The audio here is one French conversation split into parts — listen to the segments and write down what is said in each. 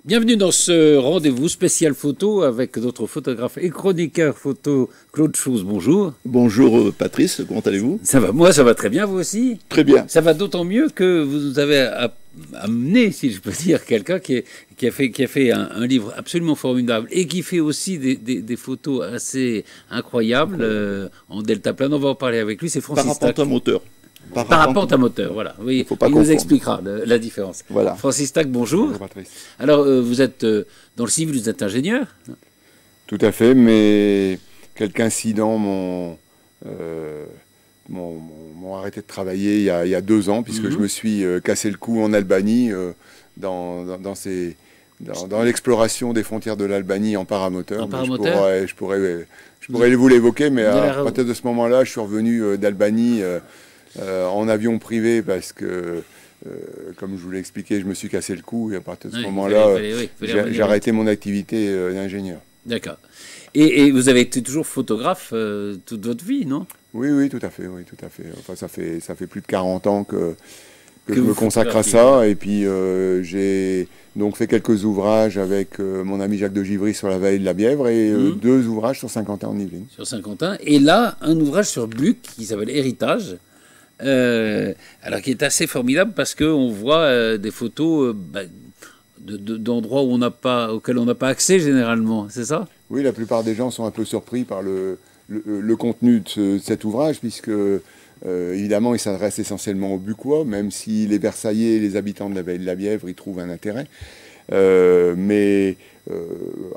Bienvenue dans ce rendez-vous spécial photo avec notre photographe et chroniqueur photo Claude Chooz. Bonjour. Bonjour Patrice, comment allez-vous? Ça va, moi ça va très bien, vous aussi? Très bien. Ça va d'autant mieux que vous avez amené, si je peux dire, quelqu'un qui a fait un livre absolument formidable et qui fait aussi des photos assez incroyables en deltaplane. On va en parler avec lui, c'est Francis Stack. Parapente à moteur. Parapente à moteur, voilà. Oui, il nous expliquera la différence. Voilà. Francis Stack, bonjour. Bonjour Patrice. Alors, vous êtes dans le civil, vous êtes ingénieur? Tout à fait, mais quelques incidents m'ont arrêté de travailler il y a 2 ans, puisque je me suis cassé le cou en Albanie, dans l'exploration des frontières de l'Albanie en paramoteur. En paramoteur? Je pourrais vous l'évoquer, mais à partir de ce moment-là, je suis revenu d'Albanie en avion privé parce que, comme je vous l'ai expliqué, je me suis cassé le cou et à partir de ce moment-là, j'ai arrêté mon activité d'ingénieur. D'accord. Et vous avez été toujours photographe toute votre vie, non? Oui, tout à fait, Enfin, ça fait plus de 40 ans que je me consacre à ça. Et puis, j'ai donc fait quelques ouvrages avec mon ami Jacques de Givry sur la vallée de la Bièvre et 2 ouvrages sur Saint-Quentin en Yvelines. Sur Saint-Quentin. Et là, un ouvrage sur Buc qui s'appelle Héritage. Alors qui est assez formidable parce qu'on voit des photos d'endroits auxquels on n'a pas accès généralement, c'est ça? Oui, la plupart des gens sont un peu surpris par le contenu de cet ouvrage, puisque évidemment il s'adresse essentiellement aux Bucois, même si les Versaillais et les habitants de la vallée de la Bièvre y trouvent un intérêt. Mais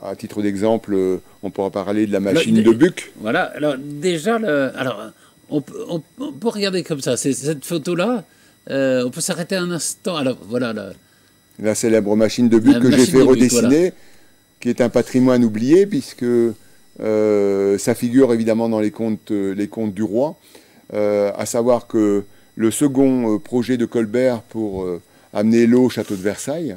à titre d'exemple, on pourra parler de la machine de Buc. Voilà, alors déjà, on peut regarder comme ça, cette photo-là, on peut s'arrêter un instant. Alors voilà. La célèbre machine de Buc que j'ai fait redessiner, voilà. Qui est un patrimoine oublié, puisque ça figure évidemment dans les contes du roi, à savoir que le second projet de Colbert pour amener l'eau au château de Versailles,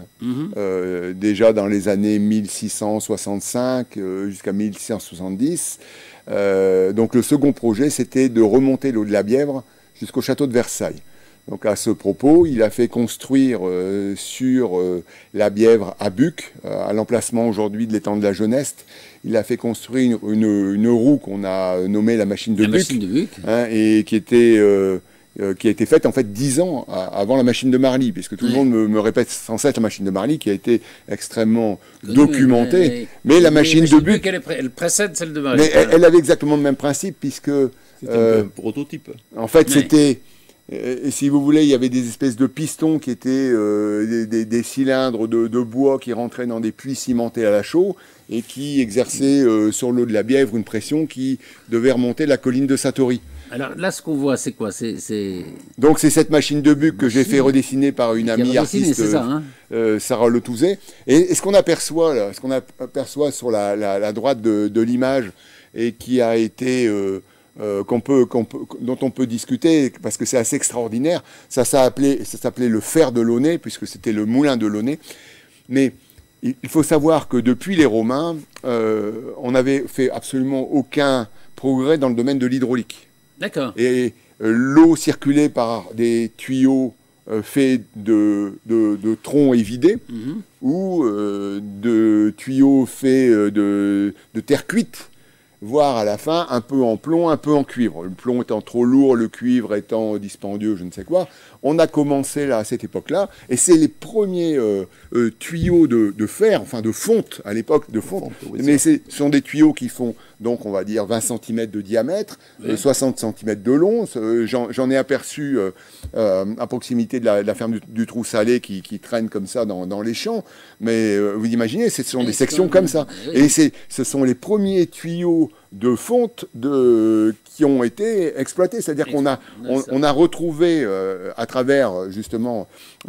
déjà dans les années 1665 jusqu'à 1670, donc le second projet, c'était de remonter l'eau de la Bièvre jusqu'au château de Versailles. Donc à ce propos, il a fait construire sur la Bièvre à Buc, à l'emplacement aujourd'hui de l'étang de la Jeunesse, il a fait construire une roue qu'on a nommée la machine de Buc, et qui a été faite en fait 10 ans avant la machine de Marly, puisque tout le monde me répète sans cesse la machine de Marly, qui a été extrêmement documentée. Mais la machine de Buc, elle précède celle de Marly. Mais elle avait exactement le même principe, puisque c'était un prototype. En fait, c'était, si vous voulez, il y avait des espèces de pistons qui étaient des cylindres de bois qui rentraient dans des puits cimentés à la chaux et qui exerçaient sur l'eau de la Bièvre une pression qui devait remonter la colline de Satori. Alors là, ce qu'on voit, c'est quoi? Donc c'est cette machine de Buc que j'ai fait redessiner par une amie artiste, Sarah Letouzet. Et ce qu'on aperçoit là, ce qu'on aperçoit sur la droite de l'image et qui a été dont on peut discuter parce que c'est assez extraordinaire, ça s'appelait le fer de Launay, puisque c'était le moulin de Launay. Mais il faut savoir que depuis les Romains, on n'avait fait absolument aucun progrès dans le domaine de l'hydraulique. D'accord. Et l'eau circulait par des tuyaux faits de troncs évidés ou de tuyaux faits de terre cuite, voire à la fin un peu en plomb, un peu en cuivre. Le plomb étant trop lourd, le cuivre étant dispendieux, je ne sais quoi. On a commencé là, à cette époque-là, et c'est les premiers tuyaux de fer, enfin de fonte, à l'époque de fonte, mais ce sont des tuyaux qui font, donc on va dire 20 cm de diamètre, 60 cm de long. J'en ai aperçu à proximité de la ferme du Trou Salé qui traîne comme ça dans les champs, mais vous imaginez, ce sont des sections comme ça. Et ce sont les premiers tuyaux de fonte qui ont été exploités. C'est-à-dire qu'on a retrouvé, à travers justement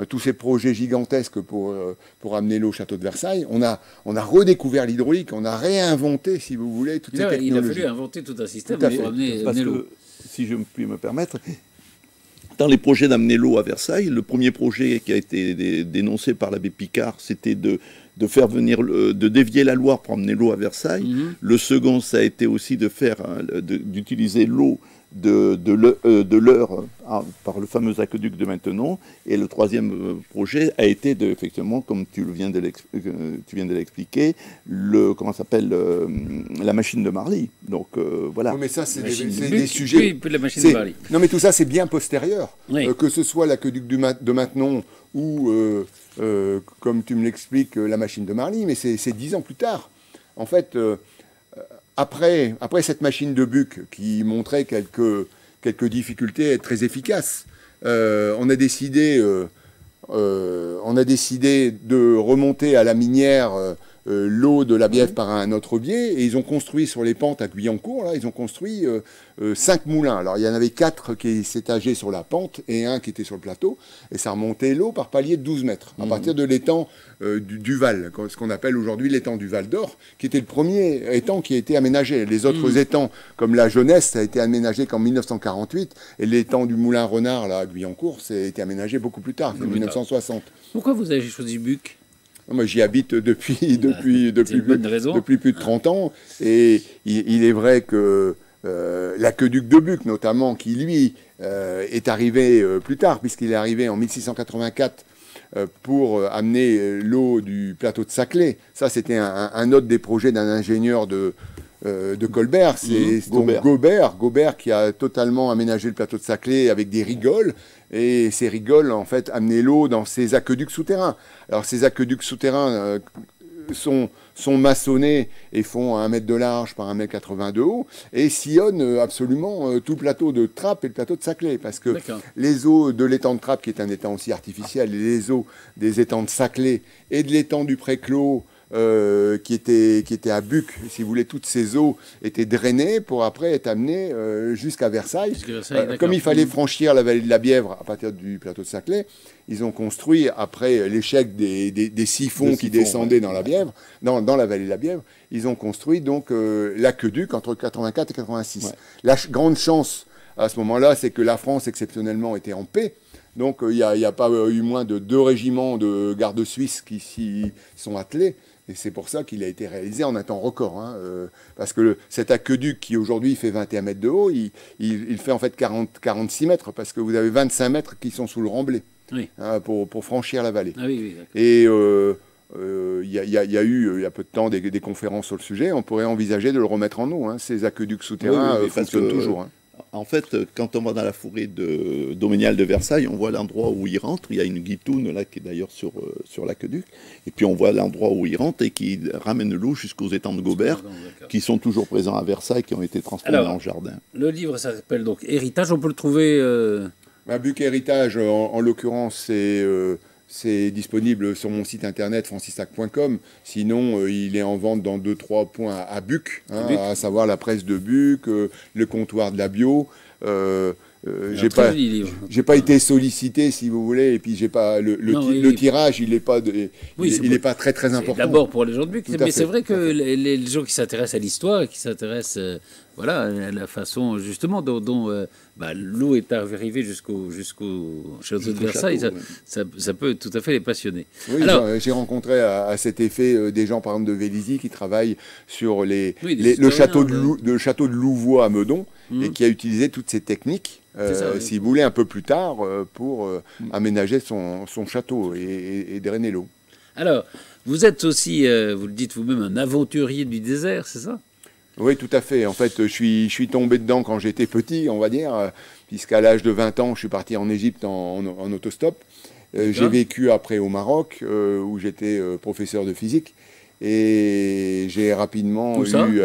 tous ces projets gigantesques pour amener l'eau au château de Versailles, on a redécouvert l'hydraulique, on a réinventé, si vous voulez, toutes ces technologies. Il a fallu inventer tout un système pour amener l'eau. Si je puis me permettre, dans les projets d'amener l'eau à Versailles, le premier projet qui a été dénoncé par l'abbé Picard, c'était de dévier la Loire pour amener l'eau à Versailles. Le second, ça a été aussi d'utiliser l'eau de l'Eure par le fameux aqueduc de Maintenon. Et le troisième projet a été, effectivement, comme tu viens de l'expliquer, comment s'appelle, la machine de Marly. Donc voilà. Oui, mais ça, c'est Oui, des sujets. oui, la machine de Marly. Non, mais tout ça, c'est bien postérieur. Oui. Que ce soit l'aqueduc de Maintenon ou, comme tu me l'expliques, la machine de Marly, mais c'est 10 ans plus tard. En fait, après cette machine de Buc qui montrait quelques difficultés à être très efficace, on a décidé de remonter à la minière l'eau de la Bièvre par un autre biais, et ils ont construit sur les pentes à Guyancourt, là, ils ont construit 5 moulins. Alors il y en avait 4 qui s'étageaient sur la pente et un qui était sur le plateau, et ça remontait l'eau par palier de 12 mètres, à partir de l'étang du Val, ce qu'on appelle aujourd'hui l'étang du Val d'Or, qui était le premier étang qui a été aménagé. Les autres étangs, comme la Jeunesse, ça a été aménagé qu'en 1948, et l'étang du Moulin Renard, là, à Guyancourt, ça a été aménagé beaucoup plus tard, en 1960. Pourquoi vous avez choisi Buc? Moi, j'y habite depuis plus de 30 ans. Et il est vrai que l'aqueduc de Buc, notamment, qui, lui, est arrivé plus tard, puisqu'il est arrivé en 1684 pour amener l'eau du plateau de Saclay. Ça, c'était un autre des projets d'un ingénieur de Colbert. C'est Gobert qui a totalement aménagé le plateau de Saclay avec des rigoles. Et ces rigoles, en fait, amenaient l'eau dans ces aqueducs souterrains. Alors, ces aqueducs souterrains sont maçonnés et font 1 mètre de large par 1,80 m de haut et sillonnent absolument tout le plateau de Trappes et le plateau de Saclay. Parce que les eaux de l'étang de Trappes, qui est un étang aussi artificiel, et les eaux des étangs de Saclay et de l'étang du Préclos, qui était à Buc, si vous voulez, toutes ces eaux étaient drainées pour après être amenées jusqu'à Versailles. Comme il fallait franchir la vallée de la Bièvre à partir du plateau de Saclay, ils ont construit, après l'échec des siphons qui descendaient dans la Bièvre, dans la vallée de la Bièvre, ils ont construit donc l'aqueduc entre 84 et 86. Ouais. La grande chance à ce moment-là, c'est que la France exceptionnellement était en paix. Donc il n'y a pas eu moins de 2 régiments de gardes suisses qui s'y sont attelés. Et c'est pour ça qu'il a été réalisé en un temps record. Parce que cet aqueduc qui aujourd'hui fait 21 mètres de haut, il fait en fait 46 mètres, parce que vous avez 25 mètres qui sont sous le remblai, oui, pour franchir la vallée. Ah, oui, et il y a eu, il y a peu de temps, des conférences sur le sujet. On pourrait envisager de le remettre en eau. Ces aqueducs souterrains fonctionnent toujours. En fait, quand on va dans la forêt domaniale de Versailles, on voit l'endroit où il rentre. Il y a une guitoune là qui est d'ailleurs sur l'aqueduc. Et puis on voit l'endroit où il rentre et qui ramène l'eau jusqu'aux étangs de Gobert, qui sont toujours présents à Versailles, qui ont été transformés en jardin. Le livre s'appelle donc Héritage. On peut le trouver. Buc Héritage, en l'occurrence, c'est disponible sur mon site internet francistac.com. Sinon, il est en vente dans 2-3 points à Buc, à savoir la presse de Buc, le comptoir de la bio. J'ai pas été sollicité, si vous voulez, et puis j'ai pas le tirage, il n'est pas pas très important. D'abord pour les gens de Buc, mais c'est vrai que les gens qui s'intéressent à l'histoire, qui s'intéressent à la façon justement dont l'eau est arrivée jusqu'au château de Versailles, ça peut tout à fait les passionner. Oui, alors, j'ai rencontré à cet effet des gens, par exemple, de Vélizy, qui travaillent sur le château de Louvois à Meudon, et qui a utilisé toutes ces techniques, si vous voulez, un peu plus tard, pour aménager son château et drainer l'eau. Alors, vous êtes aussi, vous le dites vous-même, un aventurier du désert, c'est ça ? Oui, tout à fait. En fait, je suis tombé dedans quand j'étais petit, on va dire, puisqu'à l'âge de 20 ans, je suis parti en Égypte en autostop. J'ai vécu après au Maroc, où j'étais professeur de physique, et j'ai rapidement eu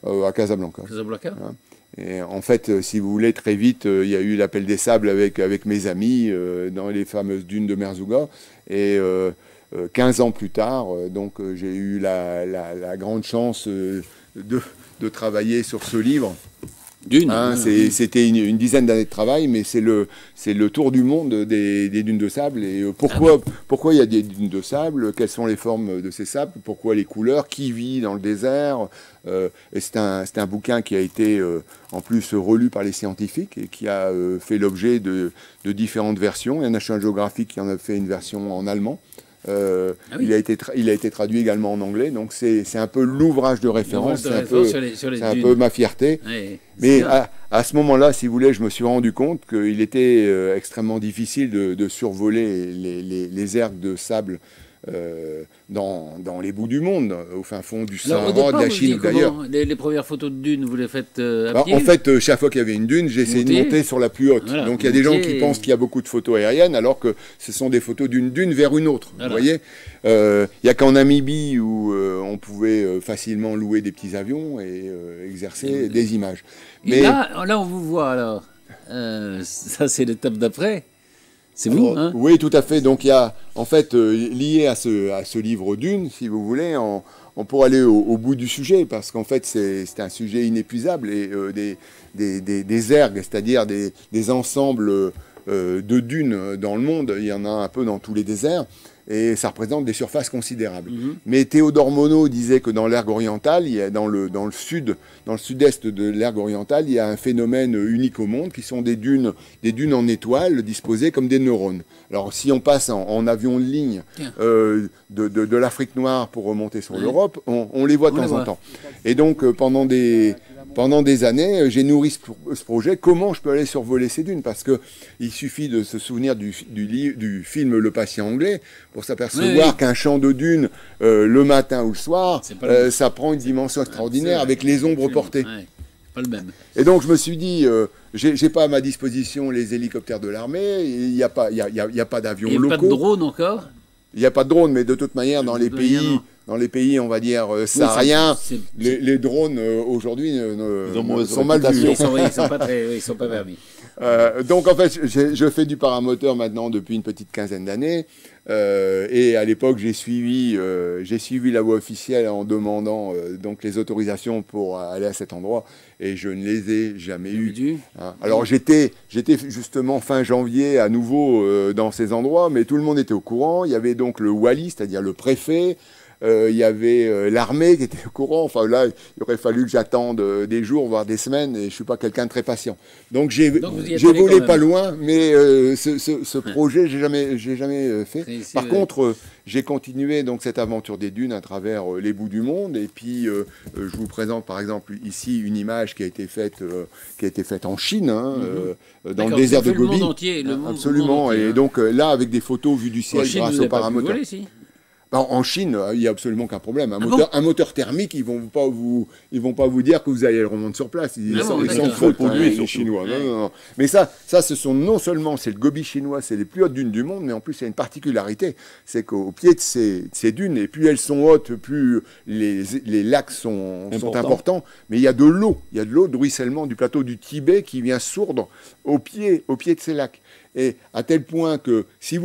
à Casablanca. Casablanca. Et en fait, si vous voulez, très vite, il y a eu l'appel des sables avec mes amis dans les fameuses dunes de Merzouga. Et 15 ans plus tard, j'ai eu la grande chance de travailler sur ce livre. C'était une dizaine d'années de travail, mais c'est le tour du monde des dunes de sable. Et pourquoi il y a des dunes de sable? Quelles sont les formes de ces sables? Pourquoi les couleurs? Qui vit dans le désert? Et c'est un bouquin qui a été en plus relu par les scientifiques et qui a fait l'objet de différentes versions. Il y a National Geographic qui en a fait une version en allemand. Ah oui. Il a été traduit également en anglais, donc c'est un peu l'ouvrage de référence, c'est un peu ma fierté. Ouais, mais à ce moment-là, si vous voulez, je me suis rendu compte qu'il était extrêmement difficile de survoler les ergs de sable dans les bouts du monde, au fin fond du Sahara, de la Chine ou d'ailleurs. Les premières photos de dunes, vous les faites à pied? En fait, chaque fois qu'il y avait une dune, j'ai essayé de monter sur la plus haute. Voilà, donc il y a des gens qui pensent qu'il y a beaucoup de photos aériennes, alors que ce sont des photos d'une dune vers une autre. Voilà. Vous voyez, il n'y a qu'en Namibie où on pouvait facilement louer des petits avions et exercer des images. Mais là, on vous voit alors. Ça, c'est l'étape d'après. C'est vous, hein? Oui, tout à fait. Donc il y a, en fait, lié à ce livre Dune, si vous voulez, on pourrait aller au bout du sujet, parce qu'en fait, c'est un sujet inépuisable, et des ergs, c'est-à-dire des ensembles de dunes dans le monde, il y en a un peu dans tous les déserts, et ça représente des surfaces considérables. Mais Théodore Monod disait que dans l'erg oriental, il y a dans le sud-est de l'erg oriental, il y a un phénomène unique au monde, qui sont des dunes en étoiles disposées comme des neurones. Alors si on passe en avion de ligne de l'Afrique noire pour remonter sur l'Europe, on les voit de temps en temps. Et donc pendant des années, j'ai nourri ce projet. Comment je peux aller survoler ces dunes? Parce qu'il suffit de se souvenir du film Le Patient anglais pour s'apercevoir qu'un champ de dunes le matin ou le soir, ça prend une dimension extraordinaire avec les ombres portées. Ouais, pas le même. Et donc je me suis dit, j'ai pas à ma disposition les hélicoptères de l'armée, il n'y a pas d'avions locaux. Il n'y a pas de drone encore? Il n'y a pas de drone, mais de toute manière, dans les pays, on va dire, sahariens, les drones, aujourd'hui, sont mal vus. Ils sont pas permis. Donc, en fait, je fais du paramoteur maintenant depuis une petite quinzaine d'années. Et à l'époque, j'ai suivi la voie officielle en demandant donc les autorisations pour aller à cet endroit. Et je ne les ai jamais eues. Hein. Alors, j'étais justement fin janvier à nouveau dans ces endroits, mais tout le monde était au courant. Il y avait donc le wali, c'est-à-dire le préfet. Il y avait l'armée qui était au courant. Enfin là, il aurait fallu que j'attende des jours, voire des semaines, et je ne suis pas quelqu'un de très patient. Donc j'ai volé pas loin, mais ce projet, j'ai jamais fait. Par contre, j'ai continué donc cette aventure des dunes à travers les bouts du monde. Et puis, je vous présente par exemple ici une image qui a été faite en Chine, hein, dans le désert de Gobi. Le monde entier, absolument. Le monde entier, et donc là, avec des photos vues du ciel grâce au paramoteur. En Chine, il n'y a absolument aucun problème. Un moteur thermique, ils vont pas vous dire que vous allez le remonter sur place. Ils s'en foutent, les Chinois. Non. Mais ça, ce sont non seulement, c'est le Gobi chinois, c'est les plus hautes dunes du monde, mais en plus, il y a une particularité, c'est qu'au pied de ces dunes, et plus elles sont hautes, plus les lacs sont importants. Mais il y a de l'eau, de ruissellement du plateau du Tibet qui vient sourdre au pied de ces lacs. Et à tel point que si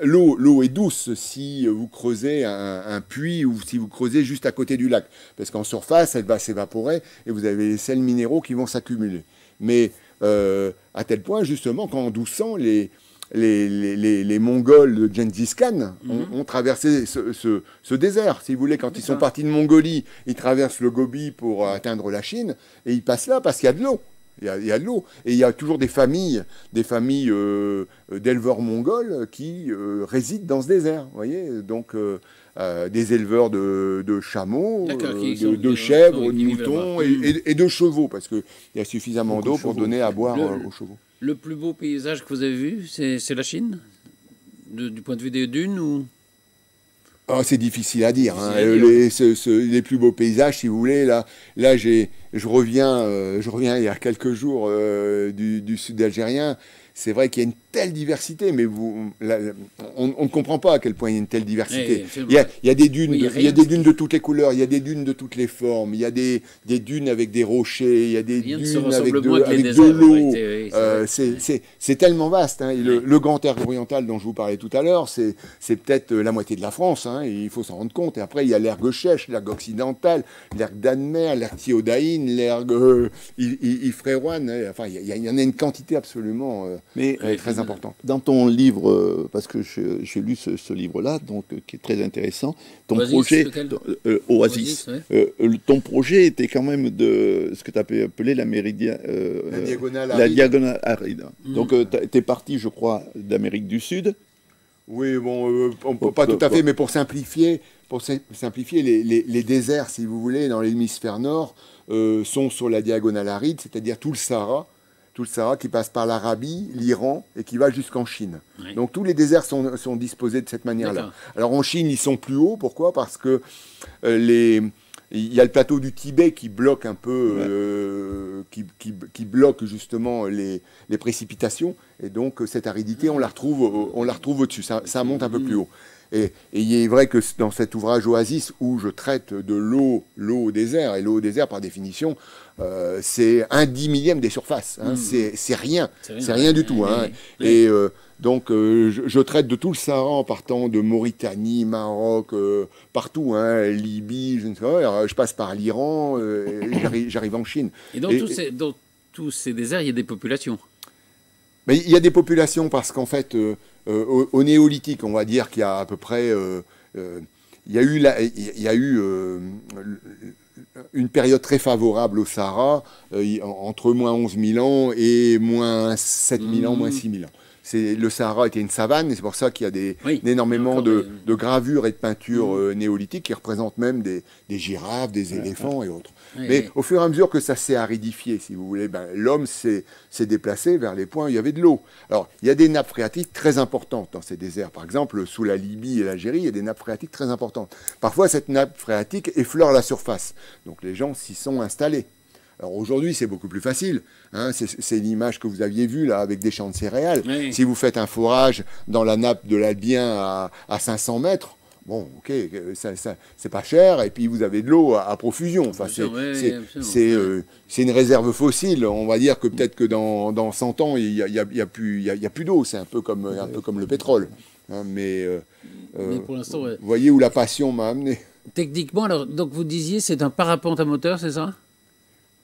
l'eau est douce si vous creusez un puits ou si vous creusez juste à côté du lac. Parce qu'en surface, elle va s'évaporer et vous avez les sels minéraux qui vont s'accumuler. Mais à tel point, justement, qu'en 1200, les Mongols de Gengis Khan ont traversé ce désert. Si vous voulez, quand ils sont partis de Mongolie, ils traversent le Gobi pour atteindre la Chine et ils passent là parce qu'il y a de l'eau. Il y a de l'eau. Et il y a toujours des familles d'éleveurs mongols qui résident dans ce désert. Vous voyez, donc des éleveurs de chameaux, de chèvres, de moutons et de chevaux, parce qu'il y a suffisamment d'eau pour donner à boire aux chevaux. Le plus beau paysage que vous avez vu, c'est la Chine, du point de vue des dunes ou... C'est difficile à dire. Hein. Les plus beaux paysages, si vous voulez, là je reviens il y a quelques jours du sud algérien. C'est vrai qu'il y a une telle diversité, mais on ne comprend pas à quel point il y a une telle diversité. Il y a des dunes, il y a des dunes de toutes les couleurs, il y a des dunes de toutes les formes, il y a des dunes avec des rochers, il y a des dunes avec de l'eau. C'est tellement vaste. Hein. Le grand erg oriental dont je vous parlais tout à l'heure, c'est peut-être la moitié de la France. Hein, et il faut s'en rendre compte. Et après, il y a l'erg chèche, l'erg occidental, l'erg d'Anmer, l'erg tiodaïne, l'erg ifréroine. Enfin, il y en a une quantité absolument très importante. Dans ton livre, parce que j'ai lu ce livre-là, donc qui est très intéressant, ton projet, Oasis, ton projet était quand même de ce que tu as appelé la méridien, la diagonale aride. Donc tu es parti, je crois, d'Amérique du Sud. Oui, bon, pas tout à fait, mais pour simplifier les déserts, si vous voulez, dans l'hémisphère nord, sont sur la diagonale aride, c'est-à-dire tout le Sahara qui passe par l'Arabie, l'Iran et qui va jusqu'en Chine. Oui. Donc tous les déserts sont disposés de cette manière-là. Alors en Chine, ils sont plus hauts, pourquoi? Parce que il y a le plateau du Tibet qui bloque un peu, qui bloque justement les précipitations, et donc cette aridité, on la retrouve au-dessus, ça monte un peu plus haut. Et il est vrai que dans cet ouvrage Oasis, où je traite de l'eau au désert, et l'eau au désert, par définition, c'est 1/10 des surfaces, hein, c'est rien du tout. Hein. Et donc, je traite de tout le Sahara en partant de Mauritanie, Maroc, partout, hein, Libye, je ne sais pas, alors, je passe par l'Iran, j'arrive en Chine. Et dans tous ces déserts, il y a des populations. Mais il y a des populations parce qu'en fait, au néolithique, on va dire qu'il y a à peu près... il y a eu une période très favorable au Sahara, entre moins 11 000 ans et moins 7 000 ans, moins 6 000 ans. Le Sahara était une savane, et c'est pour ça qu'il y a énormément de gravures et de peintures néolithiques qui représentent même des girafes, des éléphants et autres. Mais au fur et à mesure que ça s'est aridifié, si vous voulez, l'homme s'est déplacé vers les points où il y avait de l'eau. Alors, il y a des nappes phréatiques très importantes dans ces déserts. Par exemple, sous la Libye et l'Algérie, il y a des nappes phréatiques très importantes. Parfois, cette nappe phréatique effleure la surface. Donc, les gens s'y sont installés. Alors aujourd'hui, c'est beaucoup plus facile. Hein, c'est l'image que vous aviez vue là, avec des champs de céréales. Oui. Si vous faites un forage dans la nappe de l'Albien à 500 mètres, bon, ok, c'est pas cher, et puis vous avez de l'eau à profusion. Enfin, c'est une réserve fossile. On va dire que peut-être que dans 100 ans, il y a plus d'eau. C'est un peu comme le pétrole. Hein, mais pour l'instant, vous voyez où la passion m'a amené. Techniquement, alors, donc vous disiez, c'est un parapente à moteur, c'est ça?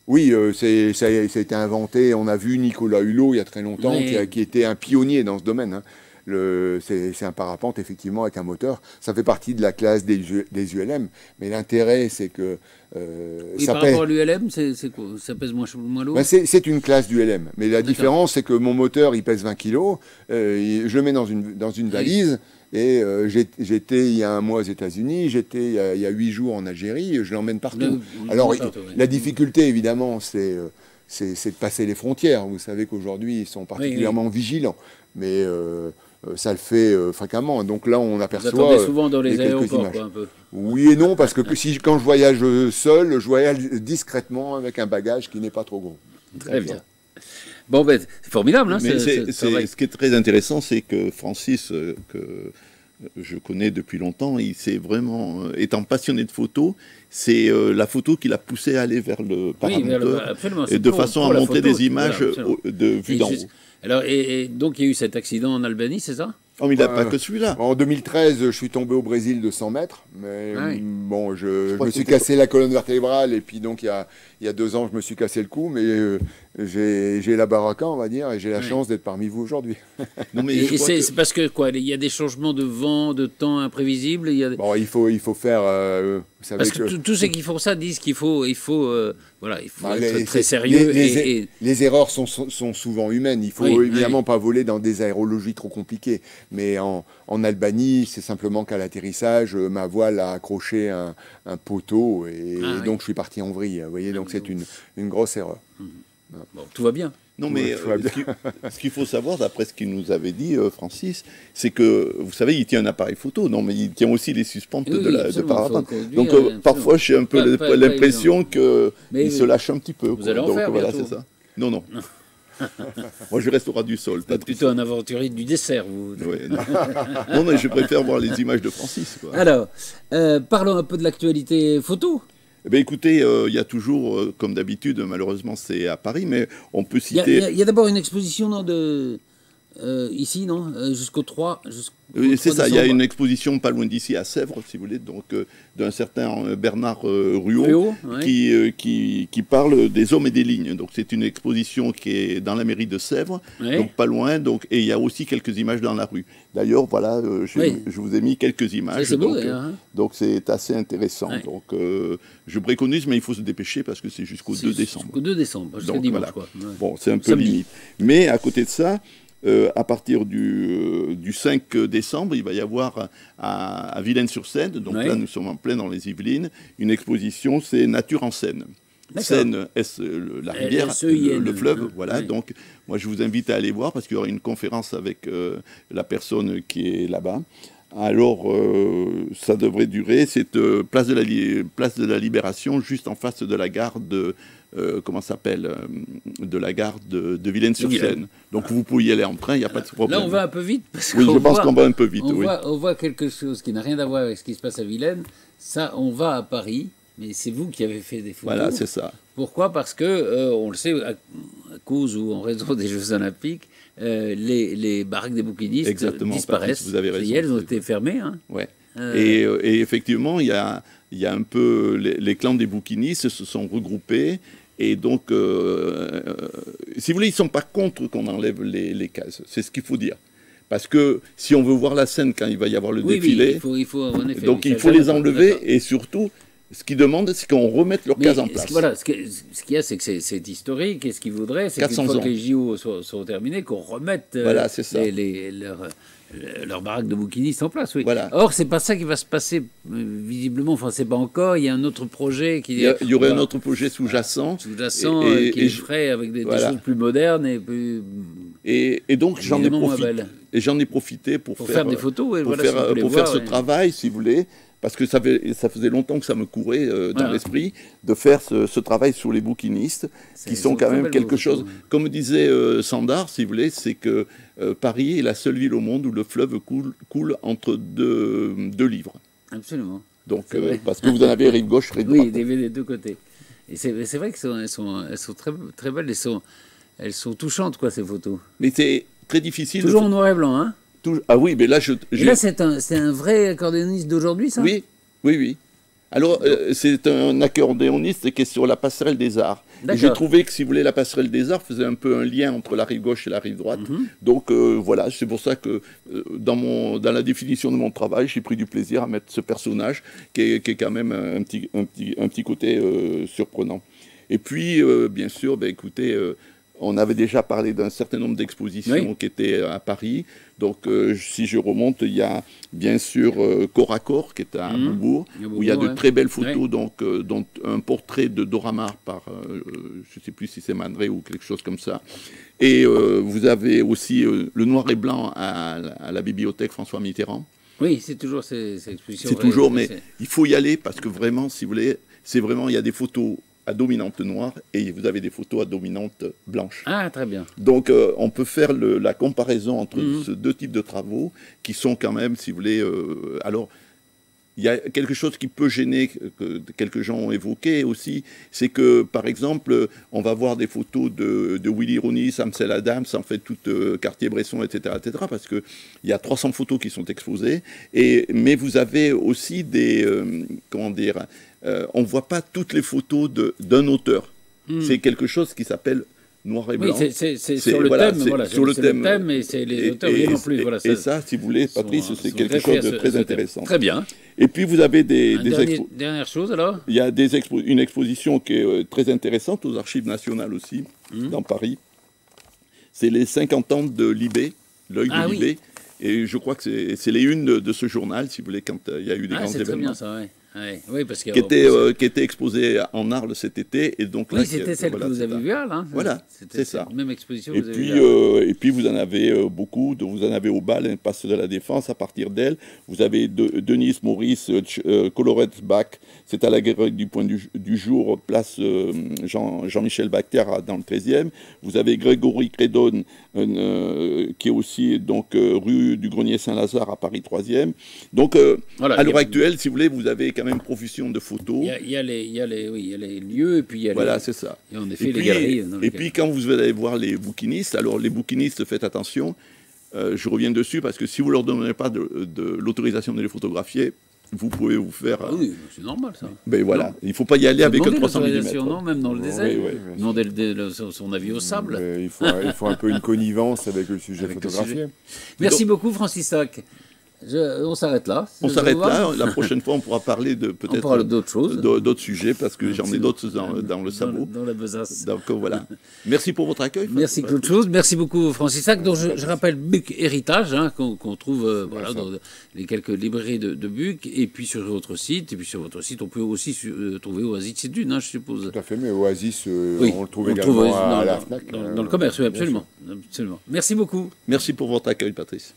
Oui, ça a été inventé. On a vu Nicolas Hulot il y a très longtemps, qui était un pionnier dans ce domaine. Hein. C'est un parapente, effectivement, avec un moteur. Ça fait partie de la classe des ULM. Mais l'intérêt, c'est que... par rapport à l'ULM, c'est quoi? Ça pèse moins lourd? C'est une classe d'ULM. Mais la différence, c'est que mon moteur, il pèse 20 kg. Je le mets dans une valise. Et j'étais il y a un mois aux États-Unis, j'étais il y a 8 jours en Algérie, je l'emmène partout. Alors, la difficulté, évidemment, c'est de passer les frontières. Vous savez qu'aujourd'hui, ils sont particulièrement vigilants. Mais ça le fait fréquemment. Donc là, on aperçoit. Vous attendez souvent dans les aéroports, quoi, un peu. Oui et non, parce que quand je voyage seul, je voyage discrètement avec un bagage qui n'est pas trop gros. Très bien. Bon, ben, c'est formidable. Hein, ce qui est très intéressant, c'est que Francis, que je connais depuis longtemps, il s'est vraiment, étant passionné de photos, c'est la photo qui l'a poussé à aller vers le paramoteur, et de façon à monter des images de vue d'en haut. Alors, et donc, il y a eu cet accident en Albanie, c'est ça? Oh, mais il n'a pas que celui-là. En 2013, je suis tombé au Brésil de 100 mètres. Mais bon, je me suis cassé la colonne vertébrale. Et puis, donc, il y a 2 ans, je me suis cassé le cou. Mais j'ai la baraka, on va dire. Et j'ai la chance d'être parmi vous aujourd'hui. C'est parce que, quoi, il y a des changements de vent, de temps imprévisibles. Bon, il faut faire... vous savez parce que tous ceux qui font ça disent qu'il faut être très sérieux. Les erreurs sont souvent humaines. Il faut évidemment pas voler dans des aérologies trop compliquées. Mais en Albanie, c'est simplement qu'à l'atterrissage, ma voile a accroché un poteau et donc je suis parti en vrille. Vous voyez, donc c'est une grosse erreur. Bon, tout va bien. Non, mais ce qu'il faut savoir, d'après ce qu'il nous avait dit, Francis, c'est que, vous savez, il tient un appareil photo, non, mais il tient aussi les suspentes de parapente. Donc, parfois, j'ai un peu l'impression qu'il se lâche un petit peu. Vous allez en faire voilà, c'est ça. Non. Moi, je reste au ras du sol. Vous êtes plutôt un aventurier du dessert, vous. Oui, non, mais je préfère voir les images de Francis. Quoi. Alors, parlons un peu de l'actualité photo. Eh bien, écoutez, il y a toujours, comme d'habitude, malheureusement, c'est à Paris, mais on peut citer... Il y a d'abord une exposition ici, non jusqu'au 3 c'est ça, il y a une exposition pas loin d'ici, à Sèvres, si vous voulez, donc d'un certain Bernard Ruot, qui parle des hommes et des lignes. Donc c'est une exposition qui est dans la mairie de Sèvres, donc pas loin, et il y a aussi quelques images dans la rue. D'ailleurs, voilà, je vous ai mis quelques images, donc c'est assez intéressant. Donc je préconise, mais il faut se dépêcher parce que c'est jusqu'au 2 décembre. Jusqu'au 2 décembre, jusqu'au dimanche, quoi. Bon, c'est un peu limite. Mais à côté de ça, à partir du 5 décembre, il va y avoir à Vilaine-sur-Seine, donc Ouais. là nous sommes en plein dans les Yvelines, une exposition, c'est Nature en Seine. D'accord. Seine, la rivière, S-E-I-N, le fleuve, voilà. ouais. Donc, moi, je vous invite à aller voir parce qu'il y aura une conférence avec la personne qui est là-bas. Alors, ça devrait durer. C'est place de la Libération, juste en face de la gare de comment ça s'appelle de la gare de Vilaine-sur-Seine. Donc, vous pouvez y aller en train, il n'y a pas de problème. Là, on va un peu vite. Parce Oui, qu'on je pense voit- qu'on va un peu vite. On, Oui. on voit quelque chose qui n'a rien à voir avec ce qui se passe à Vilaine. Ça, on va à Paris, mais c'est vous qui avez fait des photos. Voilà, c'est ça. Pourquoi? Parce que, on le sait, à cause ou en raison des Jeux Olympiques, les baraques des bouquinistes Exactement, disparaissent. Patrice, vous avez Ça y raison, est, elles ont c'est été fermées. Hein. Ouais. Euh, Et effectivement, il y a un peu les clans des bouquinistes se sont regroupés. Et donc, si vous voulez, ils ne sont pas contre qu'on enlève les cases. C'est ce qu'il faut dire. Parce que si on veut voir la scène quand il va y avoir le oui, défilé, oui, il faut en effet. donc oui, il ça, faut les d'accord, enlever. d'accord. Et surtout, ce qu'ils demandent, c'est qu'on remette leurs Mais cases en place. Voilà, ce qu'il y a, c'est que c'est historique. Et ce qu'ils voudraient, c'est qu'une 400 fois ans. que les JO sont terminés, qu'on remette Voilà, c'est ça. leurs baraques de bouquinistes en place. Oui. Voilà. Or, c'est pas ça qui va se passer, visiblement. Enfin, c'est pas encore. Il y a un autre projet qui Il y aurait un autre projet sous-jacent. sous-jacent qui et est frais avec des voilà. choses plus modernes et plus. Et donc j'en ai Évidemment, moins profité. belle. Et j'en ai profité pour Faire des photos, ouais, pour voilà, si vous faire, voulez pour voir, faire ce ouais. travail, si vous voulez, parce que ça faisait longtemps que ça me courait dans Voilà. l'esprit de faire ce travail sur les bouquinistes, C'est- qui sont c'est quand très même belles quelque photos, chose. ouais. Comme disait Sandar, si vous voulez, c'est que Paris est la seule ville au monde où le fleuve coule entre deux livres. Absolument. Donc, C'est vrai. parce que vous en avez rive gauche, rive droite. Oui, des deux côtés. Et c'est vrai qu'elles sont très, très belles. Elles sont touchantes, quoi, ces photos. Mais c'est très difficile. Toujours en noir et blanc, hein. Ah oui, mais là, Et là, c'est un vrai accordéoniste d'aujourd'hui, ça? Oui, oui, oui. Alors, c'est un accordéoniste qui est sur la passerelle des arts. Et D'accord. j'ai trouvé que, si vous voulez, la passerelle des arts faisait un peu un lien entre la rive gauche et la rive droite. Donc, voilà, c'est pour ça que dans la définition de mon travail, j'ai pris du plaisir à mettre ce personnage qui est quand même un petit côté surprenant. Et puis, bien sûr, ben, écoutez, on avait déjà parlé d'un certain nombre d'expositions Oui. qui étaient à Paris. Donc, si je remonte, il y a bien sûr Corps à Corps, qui est à Beaubourg, où il y a de ouais. très belles photos, Ouais. donc, dont un portrait de Dora Maar par, je ne sais plus si c'est Mandré ou quelque chose comme ça. Et vous avez aussi le noir et blanc à la bibliothèque François Mitterrand. Oui, c'est toujours ces expositions. C'est toujours, mais il faut y aller parce que vraiment, si vous voulez, c'est vraiment, il y a des photos à dominante noire et vous avez des photos à dominante blanche. Ah, très bien. Donc, on peut faire la comparaison entre ces deux types de travaux qui sont quand même, si vous voulez, alors, il y a quelque chose qui peut gêner, que quelques gens ont évoqué aussi, c'est que, par exemple, on va voir des photos de Willy Ronis, Amsel Adams, en fait, tout Cartier-Bresson, etc., parce qu'il y a 300 photos qui sont exposées, mais vous avez aussi des, comment dire, on ne voit pas toutes les photos d'un auteur. C'est quelque chose qui s'appelle noir et Oui, blanc. c'est sur le thème, voilà, sur le c'est thème. et c'est les auteurs viennent en plus. Voilà, Et ça, si vous voulez, Patrice, c'est quelque chose de très intéressant. Très bien. Et puis vous avez Dernière chose alors. il y a une exposition qui est très intéressante aux Archives nationales aussi, dans Paris. C'est les 50 ans de Libé, l'œil de oui. Libé. Et je crois que c'est les unes de ce journal, si vous voulez, quand il y a eu des grands C'est très événements. bien ça, ouais. Ouais. Oui, parce que Qui était exposée en Arles cet été. Et donc, oui, là, c'était celle voilà, que vous c'est avez ça. vue là. Hein. Voilà, C'était c'est ça. cette même exposition Et que vous avez puis, vue là. et puis, vous en avez beaucoup. Vous en avez au bal, l'impasse de la Défense, à partir d'elle. Vous avez Denise Maurice, Colorette Bach, c'est à la galerie du Point du Jour, place Jean-Michel Bacter dans le 13e. Vous avez Grégory Crédon, qui est aussi donc, rue du Grenier Saint-Lazare à Paris 3e. Donc, Voilà, à l'heure actuelle, si vous voulez, vous avez quand même profusion de photos. Il y a les lieux et puis il y a Voilà, les, c'est ça. et en effet les galeries. dans Et lesquelles- puis quand vous allez voir les bouquinistes, alors les bouquinistes, faites attention, je reviens dessus parce que si vous ne leur donnez pas de l'autorisation de les photographier, vous pouvez vous faire... Ah oui, c'est normal ça. Ben voilà, Non. il ne faut pas y aller avec un Demander 300 l'autorisation, mm. non, même dans le désert. Oui, oui. Demander son avis au sable. Il faut un peu une connivence avec le sujet Avec le photographié. Merci beaucoup, Francis Sac. On s'arrête là. On s'arrête là. La prochaine fois, on pourra parler de On parle d'autres choses. d'autres sujets, parce que j'en ai d'autres dans le sabot. Dans la besace. Donc voilà. Merci pour votre accueil. Merci Claude Chose. Merci beaucoup Francis Sac, dont je rappelle Buc Héritage, hein, qu'on trouve voilà, dans les quelques librairies de Buc, et puis sur votre site. Et puis sur votre site, on peut aussi trouver Oasis et Dune, hein, je suppose. Tout à fait, mais Oasis, Oui, on le trouve également à la FNAC. dans le commerce, oui, absolument. Absolument. Merci beaucoup. Merci pour votre accueil, Patrice.